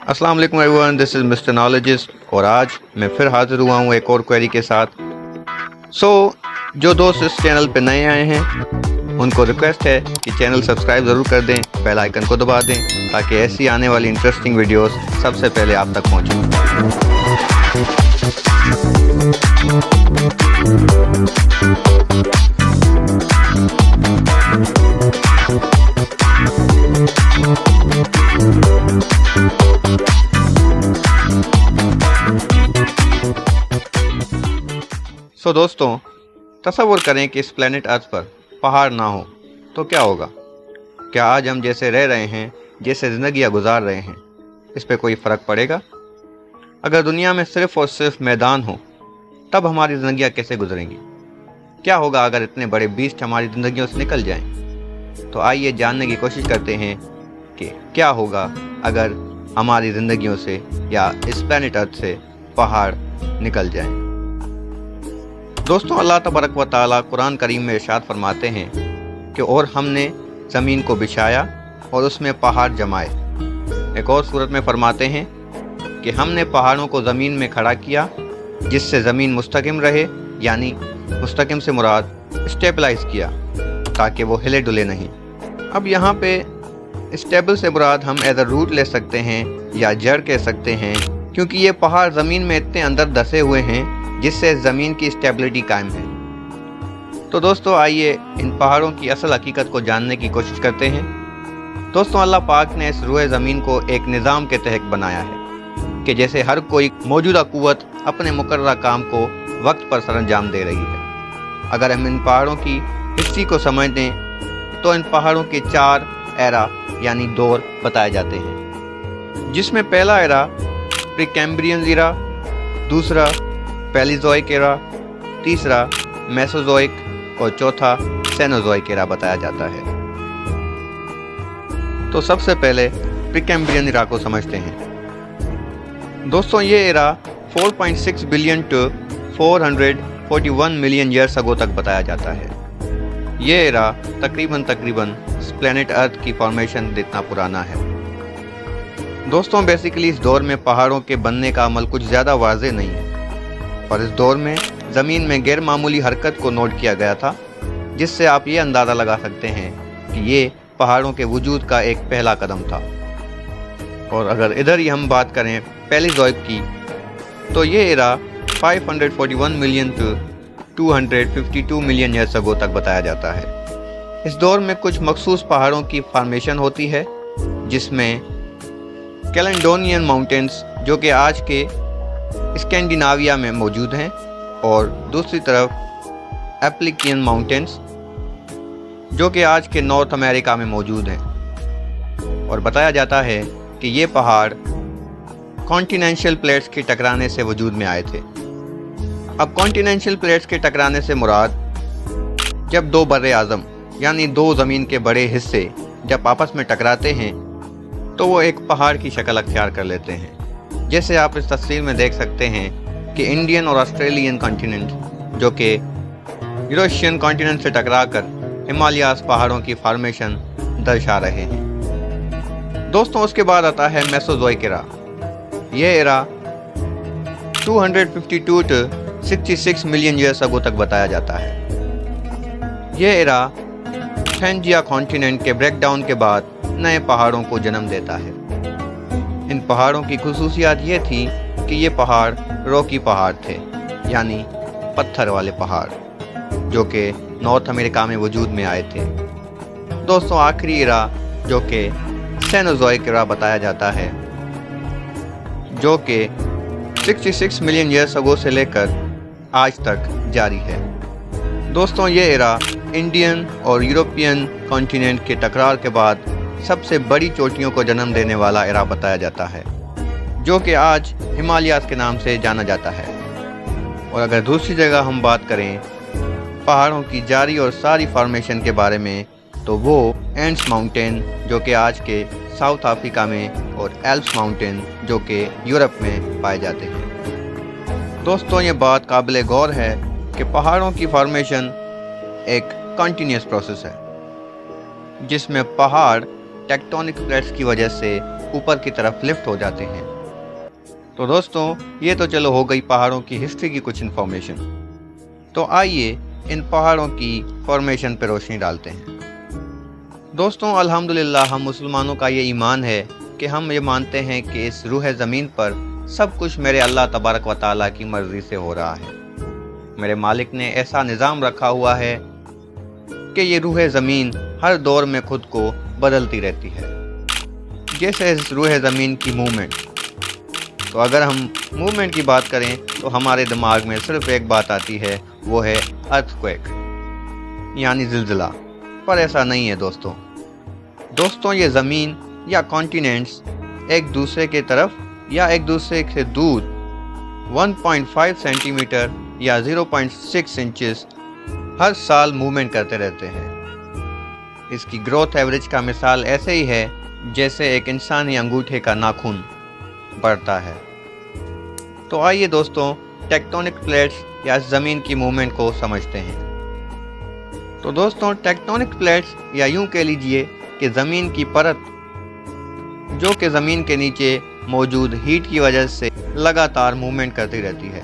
अस्सलाम वालेकुम everyone, this is mister नॉलेजिस्ट और आज मैं फिर हाज़िर हुआ हूँ एक और क्वेरी के साथ। जो दोस्त इस चैनल पे नए आए हैं उनको रिक्वेस्ट है कि चैनल सब्सक्राइब ज़रूर कर दें, बेल आइकन को दबा दें ताकि ऐसी आने वाली इंटरेस्टिंग वीडियोस सबसे पहले आप तक पहुँचें। दोस्तों, तसव्वुर करें कि इस प्लेनेट अर्थ पर पहाड़ ना हो तो क्या होगा। क्या आज हम जैसे रह रहे हैं, जैसे ज़िंदगियाँ गुजार रहे हैं, इस पे कोई फ़र्क पड़ेगा? अगर दुनिया में सिर्फ़ और सिर्फ मैदान हो तब हमारी ज़िंदगियाँ कैसे गुजरेंगी? क्या होगा अगर इतने बड़े बीस्ट हमारी ज़िंदगियों से निकल जाएं? तो आइए जानने की कोशिश करते हैं कि क्या होगा अगर हमारी ज़िंदगियों से या इस प्लेनेट अर्थ से पहाड़ निकल जाएं। दोस्तों, अल्लाह तबारक व तआला कुरान करीम में इरशाद फरमाते हैं कि और हमने ज़मीन को बिछाया और उसमें पहाड़ जमाए। एक और सूरत में फरमाते हैं कि हमने पहाड़ों को ज़मीन में खड़ा किया जिससे ज़मीन मुस्तकिम रहे, यानी मुस्तकिम से मुराद स्टेबलाइज किया ताकि वो हिले डुले नहीं। अब यहाँ पे स्टेबल से मुराद हम एज अ रूट ले सकते हैं या जड़ कह सकते हैं, क्योंकि ये पहाड़ ज़मीन में इतने अंदर धंसे हुए हैं जिससे ज़मीन की स्टेबिलिटी कायम है। तो दोस्तों, आइए इन पहाड़ों की असल हकीकत को जानने की कोशिश करते हैं। दोस्तों, अल्लाह पाक ने इस रूए ज़मीन को एक निज़ाम के तहत बनाया है कि जैसे हर कोई मौजूदा क़ुव्वत अपने मुकर्रर काम को वक्त पर सरअंजाम दे रही है। अगर हम इन पहाड़ों की हिस्ट्री को समझ दें तो इन पहाड़ों के 4 एरा यानी दौर बताए जाते हैं, जिसमें पहला एरा प्रीकैम्ब्रियन एरा, दूसरा पैलिज़ोइक एरा, तीसरा मेसोज़ोइक और चौथा सेनोज़ोइक एरा बताया जाता है। तो सबसे पहले प्रीकैम्ब्रियन एरा को समझते हैं। दोस्तों, ये era 4.6 billion to 441 million years ago तक बताया जाता है। ये एरा तकरीबन प्लेनेट अर्थ की फॉर्मेशन जितना पुराना है। दोस्तों, बेसिकली इस दौर में पहाड़ों के बनने का अमल कुछ ज़्यादा वाज़ेह नहीं है और इस दौर में ज़मीन में गैर मामूली हरकत को नोट किया गया था, जिससे आप ये अंदाज़ा लगा सकते हैं कि ये पहाड़ों के वजूद का एक पहला कदम था। और अगर इधर ही हम बात करें पैलिज़ोइक की, तो ये era 541 million to 252 million years ago तक बताया जाता है। इस दौर में कुछ मखसूस पहाड़ों की फॉर्मेशन होती है, जिसमें कैलेडोनियन माउंटेन्स जो कि आज के स्कैंडिनाविया में मौजूद हैं, और दूसरी तरफ एप्लिकियन माउंटेन्स जो कि आज के नॉर्थ अमेरिका में मौजूद हैं। और बताया जाता है कि ये पहाड़ कॉन्टिनेंशियल प्लेट्स के टकराने से वजूद में आए थे। अब कॉन्टिनेंशियल प्लेट्स के टकराने से मुराद जब 2 बर्रे आज़म यानी 2 ज़मीन के बड़े हिस्से जब आपस में टकराते हैं तो वो एक पहाड़ की शक्ल अख्तियार कर लेते हैं। जैसे आप इस तस्वीर में देख सकते हैं कि इंडियन और ऑस्ट्रेलियन कॉन्टिनेंट जो कि यूरेशियन कॉन्टिनेंट से टकराकर हिमालयाज़ पहाड़ों की फॉर्मेशन दर्शा रहे हैं। दोस्तों, उसके बाद आता है मेसोज़ोइक एरा। यह era 252 to 66 million years ago तक बताया जाता है। यह एरा पैंजिया कॉन्टिनेंट के ब्रेकडाउन के बाद नए पहाड़ों को जन्म देता है। इन पहाड़ों की खुसूसियात ये थी कि ये पहाड़ रॉकी पहाड़ थे, यानी पत्थर वाले पहाड़, जो कि नॉर्थ अमेरिका में वजूद में आए थे। दोस्तों, आखिरी एरा जो कि सेनोज़ोइक एरा बताया जाता है, जो कि 66 मिलियन ईयर्स अगो से लेकर आज तक जारी है। दोस्तों, ये एरा इंडियन और यूरोपियन कॉन्टिनेंट के टकरार के बाद सबसे बड़ी चोटियों को जन्म देने वाला एरा बताया जाता है, जो कि आज हिमालयाज़ के नाम से जाना जाता है। और अगर दूसरी जगह हम बात करें पहाड़ों की जारी और सारी फॉर्मेशन के बारे में, तो वो एंड्स माउंटेन जो कि आज के साउथ अफ्रीका में और एल्प्स माउंटेन जो कि यूरोप में पाए जाते हैं। दोस्तों, ये बात काबिल गौर है कि पहाड़ों की फॉर्मेशन एक कंटिन्यूस प्रोसेस है, जिसमें पहाड़ टेक्टोनिक प्लेट्स की वजह से ऊपर की तरफ लिफ्ट हो जाते हैं। तो दोस्तों, ये तो चलो हो गई पहाड़ों की हिस्ट्री की कुछ इन्फॉर्मेशन। तो आइए इन पहाड़ों की फॉर्मेशन पर रोशनी डालते हैं। दोस्तों, अल्हम्दुलिल्लाह हम मुसलमानों का ये ईमान है कि हम ये मानते हैं कि इस रूह ज़मीन पर सब कुछ मेरे अल्लाह तबारक व तआला की मर्ज़ी से हो रहा है। मेरे मालिक ने ऐसा निज़ाम रखा हुआ है कि ये रूह ज़मीन हर दौर में खुद को बदलती रहती है। जैसे इस रूह ज़मीन की मूवमेंट, तो अगर हम मूवमेंट की बात करें तो हमारे दिमाग में सिर्फ एक बात आती है, वो है अर्थक्वेक यानी ज़िलज़िला। पर ऐसा नहीं है दोस्तों, ये ज़मीन या कॉन्टिनेंट्स एक दूसरे के तरफ या एक दूसरे से दूर 1.5 सेंटीमीटर या 0.6 इंचेस हर साल मूवमेंट करते रहते हैं। इसकी ग्रोथ एवरेज का मिसाल ऐसे ही है जैसे एक इंसानी अंगूठे का नाखून बढ़ता है। तो आइए दोस्तों, टेक्टोनिक प्लेट्स या ज़मीन की मूवमेंट को समझते हैं। तो दोस्तों, टेक्टोनिक प्लेट्स या यूं कह लीजिए कि ज़मीन की परत जो कि ज़मीन के नीचे मौजूद हीट की वजह से लगातार मूवमेंट करती रहती है।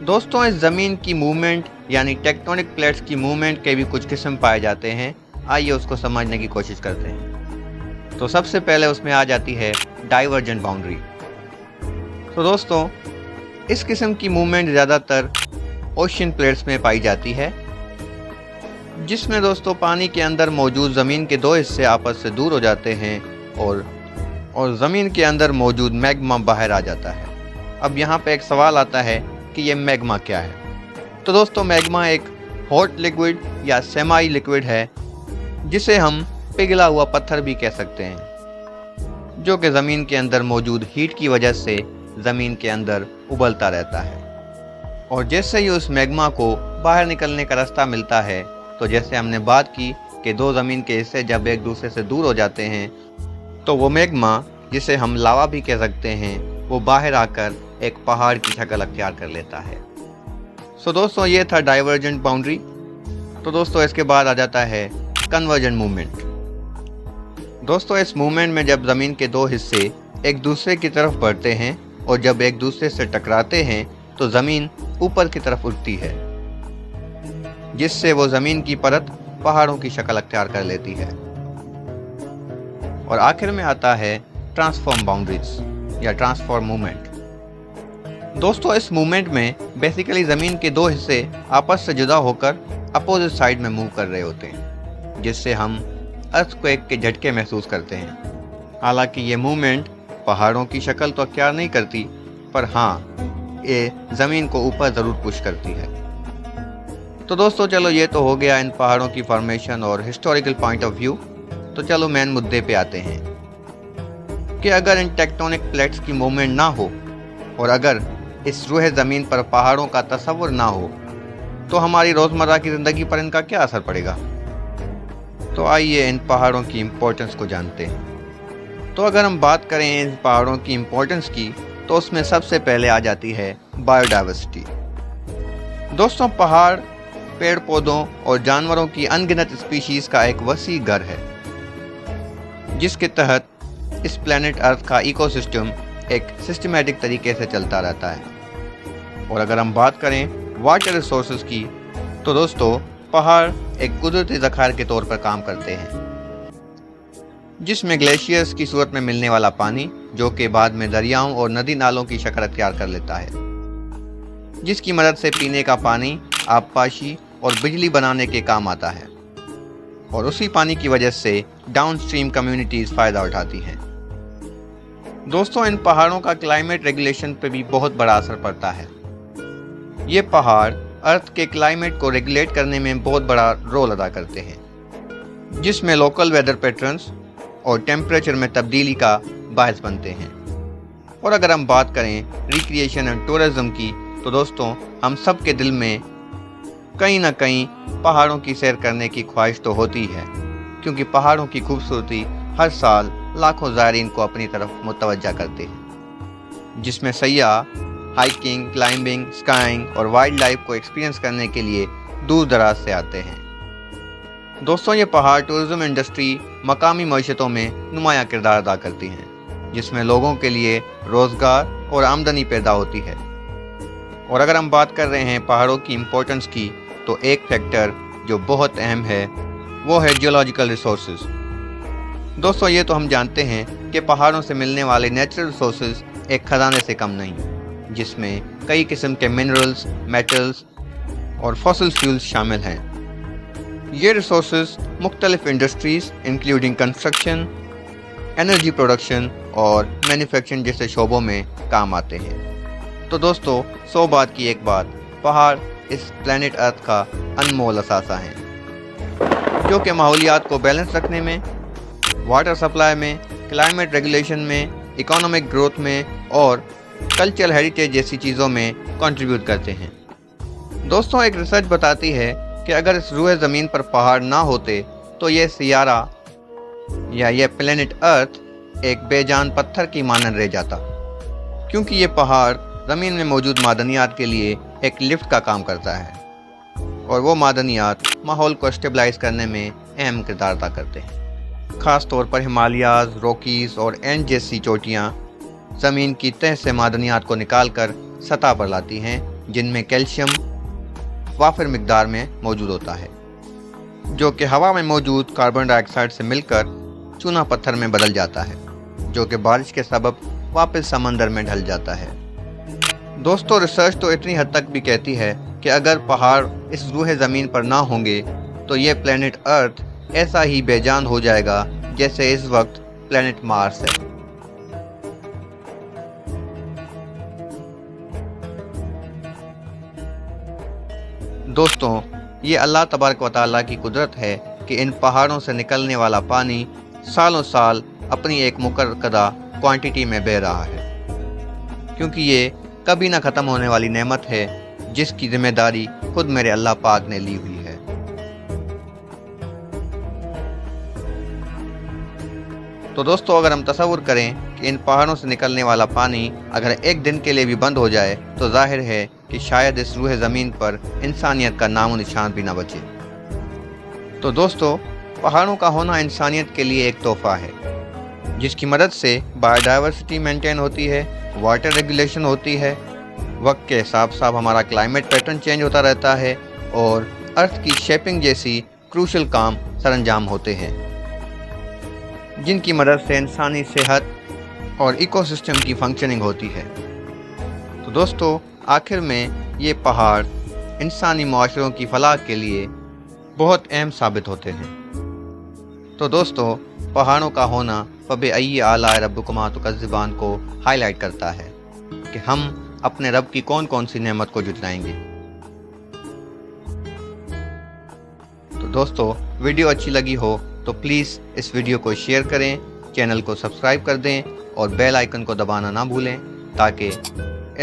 दोस्तों, इस ज़मीन की मूवमेंट यानी टेक्टोनिक प्लेट्स की मूवमेंट के भी कुछ किस्म पाए जाते हैं। आइए उसको समझने की कोशिश करते हैं। तो सबसे पहले उसमें आ जाती है डाइवर्जेंट बाउंड्री। तो दोस्तों, इस किस्म की मूवमेंट ज़्यादातर ओशन प्लेट्स में पाई जाती है, जिसमें दोस्तों पानी के अंदर मौजूद ज़मीन के दो हिस्से आपस से दूर हो जाते हैं और ज़मीन के अंदर मौजूद मैग्मा बाहर आ जाता है। अब यहाँ पे एक सवाल आता है कि ये मैग्मा क्या है। तो दोस्तों, मैग्मा एक हॉट लिक्विड या सेमी लिक्विड है, जिसे हम पिघला हुआ पत्थर भी कह सकते हैं, जो कि ज़मीन के अंदर मौजूद हीट की वजह से ज़मीन के अंदर उबलता रहता है। और जैसे ही उस मैग्मा को बाहर निकलने का रास्ता मिलता है, तो जैसे हमने बात की कि दो ज़मीन के हिस्से जब एक दूसरे से दूर हो जाते हैं, तो वो मैग्मा, जिसे हम लावा भी कह सकते हैं, वो बाहर आकर एक पहाड़ की शक्ल अख्तियार कर लेता है। सो दोस्तों, ये था डाइवर्जेंट बाउंड्री। तो दोस्तों, इसके बाद आ जाता है कन्वर्जेंट मूवमेंट। दोस्तों, इस मूवमेंट में जब ज़मीन के दो हिस्से एक दूसरे की तरफ बढ़ते हैं और जब एक दूसरे से टकराते हैं, तो ज़मीन ऊपर की तरफ उठती है, जिससे वो ज़मीन की परत पहाड़ों की शक्ल अख्तियार कर लेती है। और आखिर में आता है ट्रांसफॉर्म बाउंड्रीज या ट्रांसफॉर्म मूवमेंट। दोस्तों, इस मूवमेंट में बेसिकली ज़मीन के दो हिस्से आपस से जुदा होकर अपोजिट साइड में मूव कर रहे होते हैं, जिससे हम अर्थक्वेक के झटके महसूस करते हैं। हालांकि ये मूवमेंट पहाड़ों की शक्ल तो अख्तियार नहीं करती, पर हाँ, ये ज़मीन को ऊपर ज़रूर पुश करती है। तो दोस्तों, चलो ये तो हो गया इन पहाड़ों की फॉर्मेशन और हिस्टोरिकल पॉइंट ऑफ व्यू। तो चलो मेन मुद्दे पे आते हैं कि अगर इन टेक्टोनिक प्लेट्स की मूवमेंट ना हो और अगर इस रूह ज़मीन पर पहाड़ों का तस्वुर ना हो, तो हमारी रोज़मर्रा की ज़िंदगी पर इनका क्या असर पड़ेगा। तो आइए इन पहाड़ों की इम्पोर्टेंस को जानते हैं। तो अगर हम बात करें इन पहाड़ों की इम्पोर्टेंस की, तो उसमें सबसे पहले आ जाती है बायोडाइवर्सिटी। दोस्तों, पहाड़ पेड़ पौधों और जानवरों की अनगिनत स्पीशीज़ का एक वसी घर है, जिसके तहत इस प्लैनेट अर्थ का इकोसिस्टम एक सिस्टमैटिक तरीके से चलता रहता है। और अगर हम बात करें वाटर रिसोर्सेज की, तो दोस्तों पहाड़ एक कुदरती ज़खायर के तौर पर काम करते हैं, जिसमें ग्लेशियर्स की सूरत में मिलने वाला पानी, जो कि बाद में दरियाओं और नदी नालों की शक्ल अख्तियार कर लेता है, जिसकी मदद से पीने का पानी, आबपाशी और बिजली बनाने के काम आता है। और उसी पानी की वजह से डाउनस्ट्रीम कम्युनिटीज़ फ़ायदा उठाती हैं। दोस्तों, इन पहाड़ों का क्लाइमेट रेगुलेशन पे भी बहुत बड़ा असर पड़ता है। ये पहाड़ अर्थ के क्लाइमेट को रेगुलेट करने में बहुत बड़ा रोल अदा करते हैं, जिसमें लोकल वेदर पैटर्न्स और टेम्परेचर में तब्दीली का बायस बनते हैं। और अगर हम बात करें रिक्रिएशन एंड टूरिज़्म की, तो दोस्तों हम सब के दिल में कहीं ना कहीं पहाड़ों की सैर करने की ख्वाहिश तो होती है, क्योंकि पहाड़ों की खूबसूरती हर साल लाखों ज़ायरीन को अपनी तरफ मुतवज्जा करते हैं, जिसमें सयाह हाइकिंग, क्लाइंबिंग, स्काइंग और वाइल्ड लाइफ को एक्सपीरियंस करने के लिए दूर दराज से आते हैं। दोस्तों ये पहाड़ टूरिज्म इंडस्ट्री मकामी मईशतों में नुमायां किरदार अदा करती हैं, जिसमें लोगों के लिए रोज़गार और आमदनी पैदा होती है। और अगर हम बात कर रहे हैं पहाड़ों की इम्पोर्टेंस की, तो एक फैक्टर जो बहुत अहम है वो है जियोलॉजिकल रिसोर्सेज। दोस्तों ये तो हम जानते हैं कि पहाड़ों से मिलने वाले नेचुरल रिसोर्सेज एक खजाने से कम नहीं, जिसमें कई किस्म के मिनरल्स, मेटल्स और फॉसिल फ्यूल्स शामिल हैं। ये रिसोर्सेज मुख्तलिफ industries including construction, energy production और मैन्युफैक्चरिंग जैसे शोबों में काम आते हैं। तो दोस्तों 100 बात की एक बात, पहाड़ इस प्लैनेट अर्थ का अनमोल असासा हैं, जो कि माहौलियात को बैलेंस रखने में, वाटर सप्लाई में, क्लाइमेट रेगुलेशन में, इकोनॉमिक ग्रोथ में और कल्चरल हेरिटेज जैसी चीज़ों में कंट्रीब्यूट करते हैं। दोस्तों एक रिसर्च बताती है कि अगर इस रूए ज़मीन पर पहाड़ ना होते तो ये सियारा या ये प्लेनेट अर्थ एक बेजान पत्थर की मानद रह जाता, क्योंकि ये पहाड़ ज़मीन में मौजूद मादनियात के लिए एक लिफ्ट का काम करता है और वो मादनियात माहौल को स्टेबलाइज करने में अहम किरदार अदा करते हैं। ख़ास तौर पर हिमालयाज़, रॉकीज़ और एंड जैसी चोटियाँ ज़मीन की तह से मादनियात को निकाल कर सतह पर लाती हैं, जिनमें कैल्शियम वाफिर मिकदार में मौजूद होता है, जो कि हवा में मौजूद कार्बन डाइऑक्साइड से मिलकर चूना पत्थर में बदल जाता है, जो कि बारिश के सबब वापस समंदर में ढल जाता है। दोस्तों रिसर्च तो इतनी हद तक भी कहती है कि अगर पहाड़ इस रूहे ज़मीन पर ना होंगे तो ये प्लेनेट अर्थ ऐसा ही बेजान हो जाएगा जैसे इस वक्त प्लेनेट मार्स है। दोस्तों ये अल्लाह तबारक व तआला की कुदरत है कि इन पहाड़ों से निकलने वाला पानी सालों साल अपनी एक मुकर्रदा क्वांटिटी में बह रहा है, क्योंकि ये कभी ना ख़त्म होने वाली नेमत है जिसकी जिम्मेदारी खुद मेरे अल्लाह पाक ने ली हुई है। तो दोस्तों अगर हम तसव्वुर करें कि इन पहाड़ों से निकलने वाला पानी अगर एक दिन के लिए भी बंद हो जाए तो जाहिर है कि शायद इस रूहे ज़मीन पर इंसानियत का नामो निशान भी ना बचे। तो दोस्तों पहाड़ों का होना इंसानियत के लिए एक तोहफा है, जिसकी मदद से बायोडाइवर्सिटी मेंटेन होती है, वाटर रेगुलेशन होती है, वक्त के हिसाब साथ हमारा क्लाइमेट पैटर्न चेंज होता रहता है और अर्थ की शेपिंग जैसी क्रूशल काम सरंजाम होते हैं, जिनकी मदद से इंसानी सेहत और इकोसिस्टम की फंक्शनिंग होती है। तो दोस्तों आखिर में ये पहाड़ इंसानी माशरों की फलाह के लिए बहुत अहम साबित होते हैं। तो दोस्तों पहाड़ों का होना फ़बअय्यि आलाए रब्बिकुमा तुकज़्ज़िबान को हाईलाइट करता है कि हम अपने रब की कौन कौन सी नेमत को जुटाएंगे। तो दोस्तों वीडियो अच्छी लगी हो तो प्लीज़ इस वीडियो को शेयर करें, चैनल को सब्सक्राइब कर दें और बेल आइकन को दबाना ना भूलें, ताकि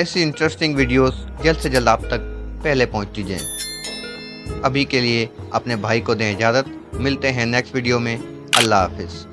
ऐसी इंटरेस्टिंग वीडियोस जल्द से जल्द आप तक पहले पहुंचती जाएं। अभी के लिए अपने भाई को दें इजाज़त, मिलते हैं नेक्स्ट वीडियो में। अल्लाह हाफिज़।